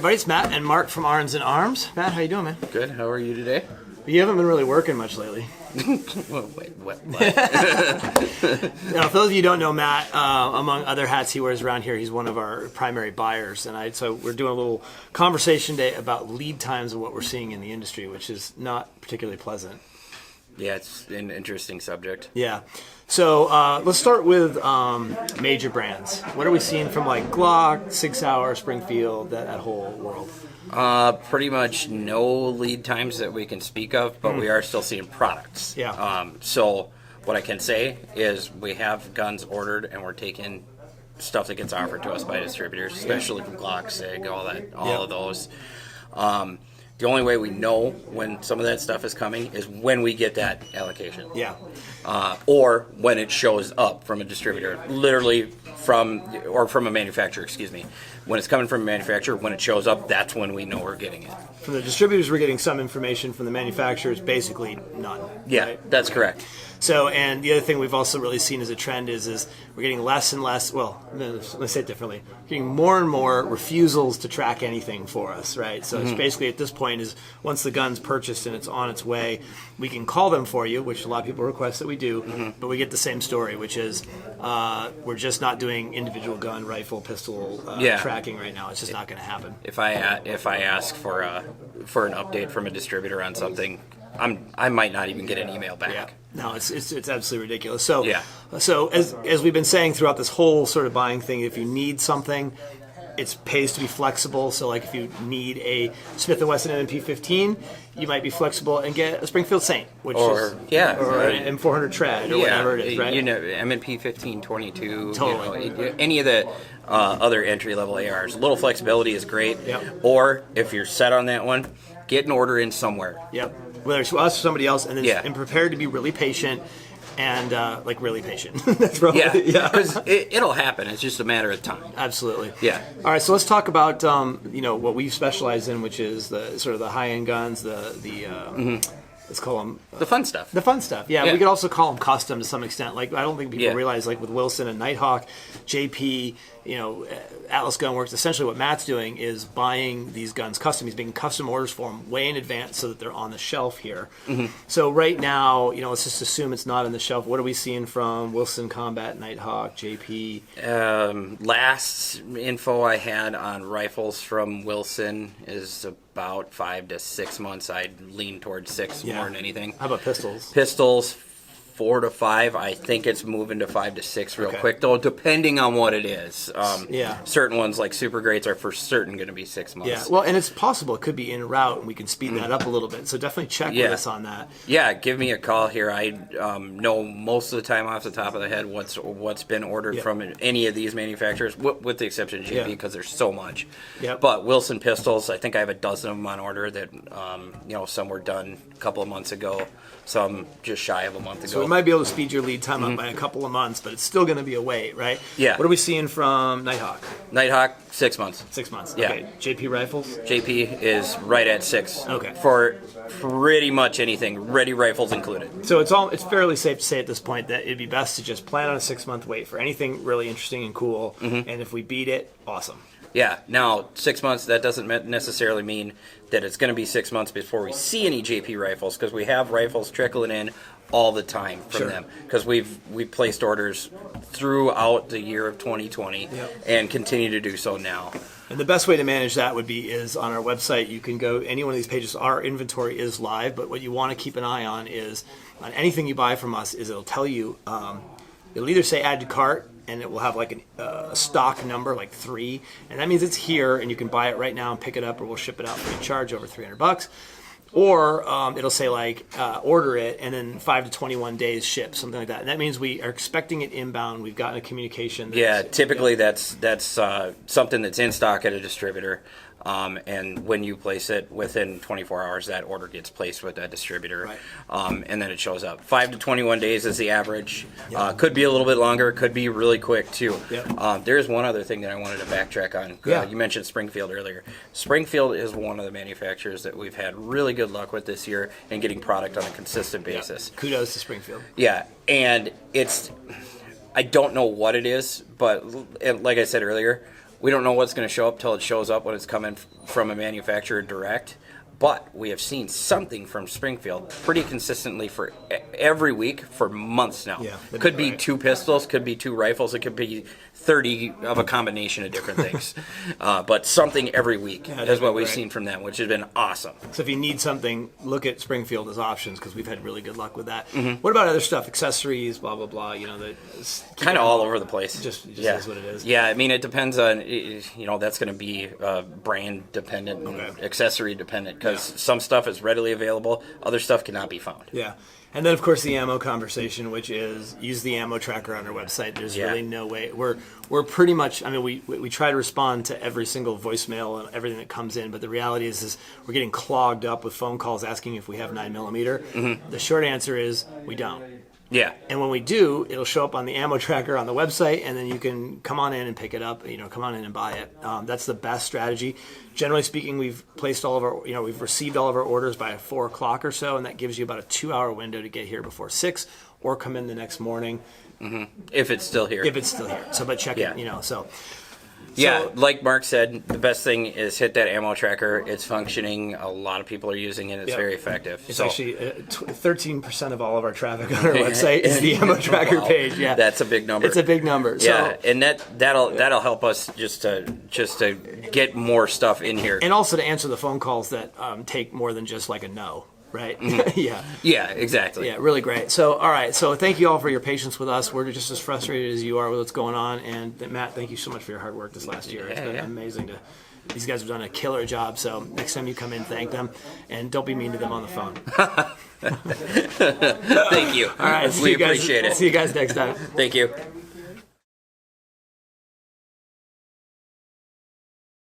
Everybody, it's Matt and Mark from Arms and Arms. Matt, how you doing, man? Good. How are you today? You haven't been really working much lately. Wait, what? Now, for those of you who don't know Matt, among other hats he wears around here, he's one of our primary buyers. And so we're doing a little conversation today about lead times of what we're seeing in the industry, which is not particularly pleasant. Yeah, it's an interesting subject. Yeah. So let's start with major brands. What are we seeing from like Glock, 6 Sauer, Springfield, that whole world? Pretty much no lead times that we can speak of, but we are still seeing products. Yeah. So what I can say is we have guns ordered and we're taking stuff that gets offered to us by distributors, especially from Glock, SIG, all of those. The only way we know when some of that stuff is coming is when we get that allocation. Yeah. Or when it shows up from a distributor, literally from a manufacturer, excuse me. When it's coming from a manufacturer, when it shows up, that's when we know we're getting it. From the distributors, we're getting some information. From the manufacturers, basically none. Yeah, right? That's correct. So, and the other thing we've also really seen as a trend is we're getting less and less, well, let's say it differently, getting more and more refusals to track anything for us, right? So it's basically at this point is once the gun's purchased and it's on its way, we can call them for you, which a lot of people request that we do, but we get the same story, which is we're just not doing individual gun, rifle, pistol tracking right now. It's just not going to happen. If I ask for an update from a distributor on something, I might not even get an email back. Yeah. No, it's absolutely ridiculous. So yeah. So as we've been saying throughout this whole sort of buying thing, if you need something, it pays to be flexible. So like if you need a Smith & Wesson M&P 15, you might be flexible and get a Springfield Saint, which or an M400 Trad or whatever it is, right? You know, M&P 15, 22, totally. Any of the other entry-level ARs. A little flexibility is great. Yep. Or if you're set on that one, get an order in somewhere. Yep. Whether it's us or somebody else, and then and prepared to be really patient and really patient. That's probably because it'll happen. It's just a matter of time. Absolutely. Yeah. All right. So let's talk about what we specialize in, which is the sort of the high end guns, let's call them the fun stuff. The fun stuff. Yeah. We could also call them custom to some extent. Like I don't think people realize, like with Wilson and Nighthawk, JP, Atlas Gunworks. Essentially, what Matt's doing is buying these guns custom. He's making custom orders for them way in advance so that they're on the shelf here. So right now, let's just assume it's not on the shelf. What are we seeing from Wilson Combat, Nighthawk, JP? Last info I had on rifles from Wilson is about 5 to 6 months. I'd lean towards 6 more than anything. How about pistols? Pistols, 4 to 5. I think it's moving to 5 to 6 real quick, though, depending on what it is. Certain ones like super greats are for certain going to be 6 months. Yeah, well, and it's possible it could be en route, and we can speed that up a little bit. So definitely check with us on that. Yeah, give me a call here. I know most of the time off the top of the head what's been ordered from any of these manufacturers, with the exception of GP, because there's so much. But Wilson pistols, I think I have a dozen of them on order that some were done a couple of months ago. Some just shy of a month ago. So we might be able to speed your lead time up by a couple of months, but it's still going to be a wait, right? Yeah. What are we seeing from Nighthawk? Nighthawk, 6 months. 6 months. Yeah. Okay. JP rifles? JP is right at 6. Okay. For pretty much anything, ready rifles included. So it's fairly safe to say at this point that it'd be best to just plan on a 6 month wait for anything really interesting and cool. And if we beat it, awesome. Yeah. Now, 6 months, that doesn't necessarily mean that it's going to be 6 months before we see any JP rifles, because we have rifles trickling in all the time from them, because we've placed orders throughout the year of 2020 and continue to do so now. And the best way to manage that is on our website. You can go any one of these pages. Our inventory is live, but what you want to keep an eye on is on anything you buy from us is it'll tell you, it'll either say add to cart, and it will have like a stock number, like 3, and that means it's here, and you can buy it right now and pick it up, or we'll ship it out free of charge over $300. Or it'll say order it, and then 5 to 21 days ship, something like that. And that means we are expecting it inbound. We've gotten a communication. Typically that's something that's in stock at a distributor. And when you place it within 24 hours, that order gets placed with that distributor, and then it shows up. 5 to 21 days is the average. Could be a little bit longer, could be really quick too. There's one other thing that I wanted to backtrack on. You mentioned Springfield earlier. Springfield is one of the manufacturers that we've had really good luck with this year in getting product on a consistent basis. Kudos to Springfield. Yeah, and I don't know what it is, but like I said earlier, We don't know what's going to show up till it shows up when it's coming from a manufacturer direct. But we have seen something from Springfield pretty consistently for every week for months now. Yeah, could be 2 pistols, could be 2 rifles, it could be 30 of a combination of different things. But something every week is what we've seen from them, which has been awesome. So if you need something, look at Springfield as options because we've had really good luck with that. What about other stuff, accessories, blah, blah, blah, Kind of all over the place. Just is what it is. Yeah, I mean, it depends on, that's going to be brand dependent and accessory dependent because some stuff is readily available, other stuff cannot be found. Yeah. And then, of course, the ammo conversation, which is use the ammo tracker on our website. There's really no way. We're pretty much, I mean, we try to respond to every single voicemail and everything that comes in, but the reality is we're getting clogged up with phone calls asking if we have 9mm. The short answer is we don't. Yeah. And when we do, it'll show up on the ammo tracker on the website, and then you can come on in and pick it up, come on in and buy it. That's the best strategy. Generally speaking, we've placed all of our, we've received all of our orders by 4 o'clock or so, and that gives you about a 2-hour window to get here before 6 or come in the next morning. If it's still here. So, but check it, so. Yeah, like Mark said, the best thing is hit that ammo tracker. It's functioning. A lot of people are using it. It's very effective. It's actually 13% of all of our traffic on our website is the ammo tracker page. Yeah, that's a big number. It's a big number. Yeah, and that'll help us just to get more stuff in here, and also to answer the phone calls that take more than just like a no. Right. Yeah, exactly. Yeah, really great. So, all right. So, thank you all for your patience with us. We're just as frustrated as you are with what's going on. And Matt, thank you so much for your hard work this last year. It's been amazing these guys have done a killer job. So, next time you come in, thank them, and don't be mean to them on the phone. Thank you. All right. We appreciate it. See you guys next time. Thank you.